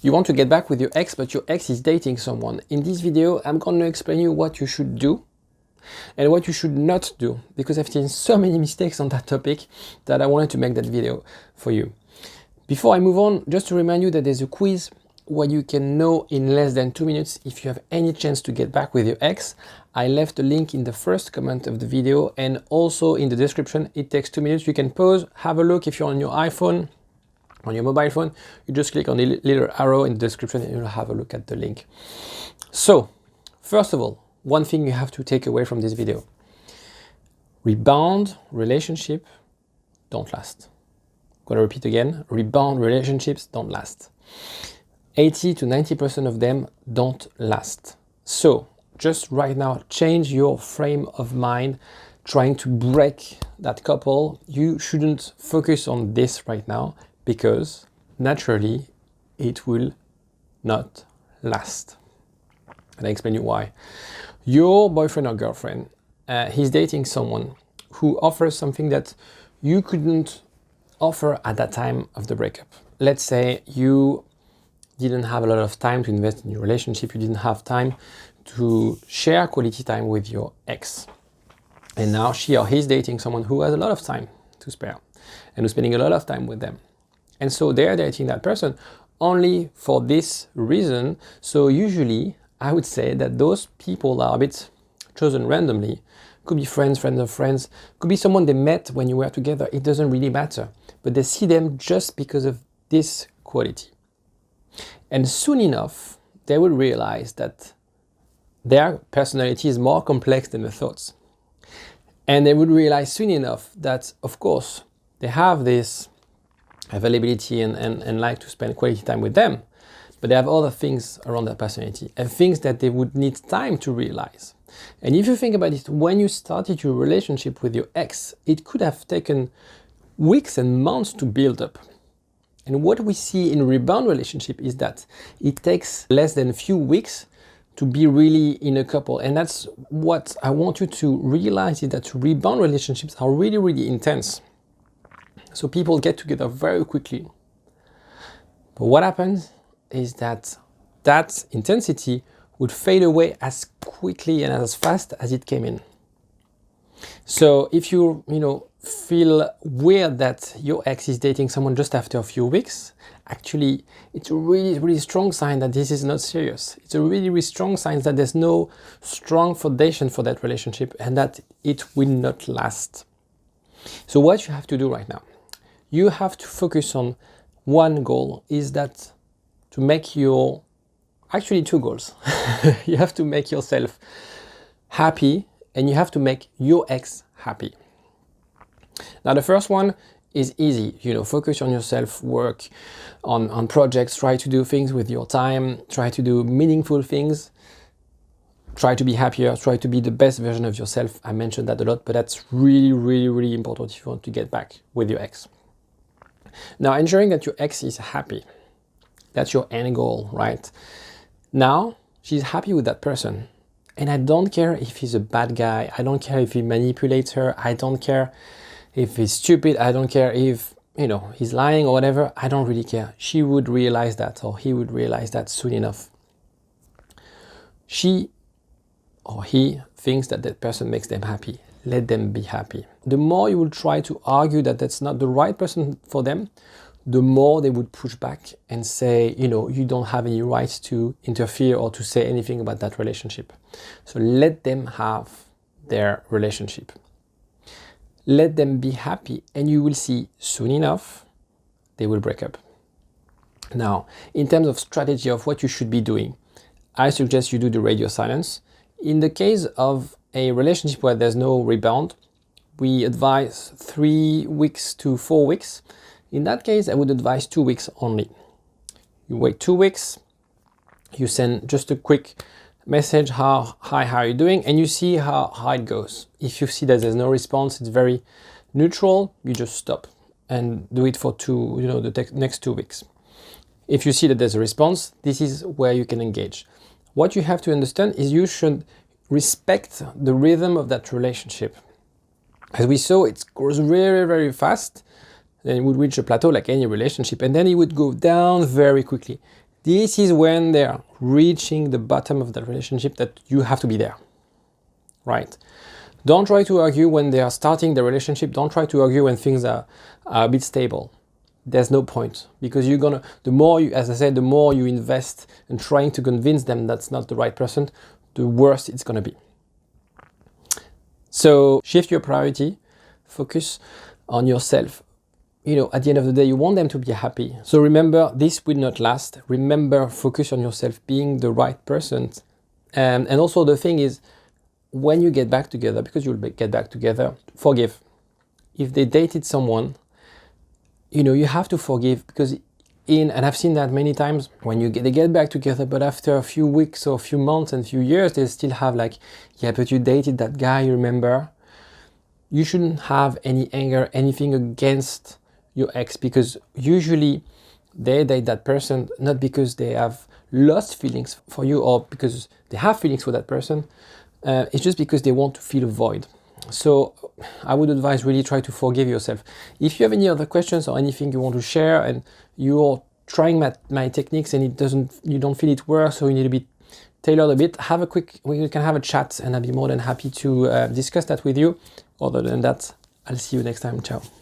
You want to get back with your ex, but your ex is dating someone. In this video, I'm going to explain you what you should do and what you should not do, because I've seen so many mistakes on that topic that I wanted to make that video for you. Before I move on, just to remind you that there's a quiz where you can know in less than 2 minutes if you have any chance to get back with your ex. I left a link in the first comment of the video and also in the description. It takes 2 minutes. You can pause, have a look. If you're on your iPhone, on your mobile phone, you just click on the little arrow in the description and you'll have a look at the link. So, first of all, one thing you have to take away from this video. Rebound relationship don't last. I'm gonna repeat again, rebound relationships don't last. 80 to 90% of them don't last. So, just right now, change your frame of mind trying to break that couple. You shouldn't focus on this right now, because naturally it will not last. And I explain you why. Your boyfriend or girlfriend, he's dating someone who offers something that you couldn't offer at that time of the breakup. Let's say you didn't have a lot of time to invest in your relationship, you didn't have time to share quality time with your ex. And now she or he's dating someone who has a lot of time to spare and who's spending a lot of time with them. And so they're dating that person only for this reason. So usually I would say that those people are a bit chosen randomly. Could be friends of friends, could be someone they met when you were together. It doesn't really matter, but they see them just because of this quality. And soon enough, they will realize that their personality is more complex than the thoughts. And they would realize soon enough that, of course, they have this availability and like to spend quality time with them, but they have other things around their personality and things that they would need time to realize. And if you think about it, when you started your relationship with your ex, it could have taken weeks and months to build up. And what we see in rebound relationship is that it takes less than a few weeks to be really in a couple. And that's what I want you to realize, is that rebound relationships are really, really intense. So people get together very quickly. But what happens is that that intensity would fade away as quickly and as fast as it came in. So if you feel weird that your ex is dating someone just after a few weeks, actually it's a really, really strong sign that this is not serious. It's a really, really strong sign that there's no strong foundation for that relationship and that it will not last. So what you have to do right now, you have to focus on one goal, is that to make your, actually two goals. You have to make yourself happy and you have to make your ex happy. Now the first one is easy, focus on yourself, work on projects, try to do things with your time, try to do meaningful things, try to be happier, try to be the best version of yourself. I mentioned that a lot, but that's really, really, really important if you want to get back with your ex. Now, ensuring that your ex is happy, that's your end goal, right? Now, she's happy with that person. And I don't care if he's a bad guy. I don't care if he manipulates her. I don't care if he's stupid. I don't care if, he's lying or whatever. I don't really care. She would realize that, or he would realize that soon enough. She or he thinks that that person makes them happy. Let them be happy. The more you will try to argue that that's not the right person for them, the more they would push back and say, you don't have any right to interfere or to say anything about that relationship. So let them have their relationship. Let them be happy, and you will see soon enough, they will break up. Now, in terms of strategy of what you should be doing, I suggest you do the radio silence. In the case of a relationship where there's no rebound, we advise 3 weeks to 4 weeks. In that case, I would advise 2 weeks only. You wait 2 weeks, you send just a quick message, hi, how are you doing? And you see how it goes. If you see that there's no response, it's very neutral, you just stop and do it for the next 2 weeks. If you see that there's a response, this is where you can engage. What you have to understand is you should respect the rhythm of that relationship. As we saw, it goes very, very fast. Then it would reach a plateau like any relationship, and then it would go down very quickly. This is when they're reaching the bottom of the relationship that you have to be there, right? Don't try to argue when they are starting the relationship. Don't try to argue when things are a bit stable. There's no point, because you're gonna, the more you, as I said, the more you invest in trying to convince them that's not the right person, the worse it's gonna be. So shift your priority, focus on yourself. You know, at the end of the day, you want them to be happy. So remember, this will not last. Remember, focus on yourself, being the right person. And also the thing is, when you get back together, because you'll get back together, forgive. If they dated someone, you know, you have to forgive, because and I've seen that many times, when they get back together, but after a few weeks or a few months and a few years, they still have like, yeah, but you dated that guy, you remember? You shouldn't have any anger, anything against your ex, because usually they date that person not because they have lost feelings for you or because they have feelings for that person. It's just because they want to fill a void. So I would advise, really try to forgive yourself. If you have any other questions or anything you want to share, and you're trying my techniques and you don't feel it works, or you need to be tailored a bit, we can have a chat, and I'll be more than happy to discuss that with you. Other than that, I'll see you next time. Ciao.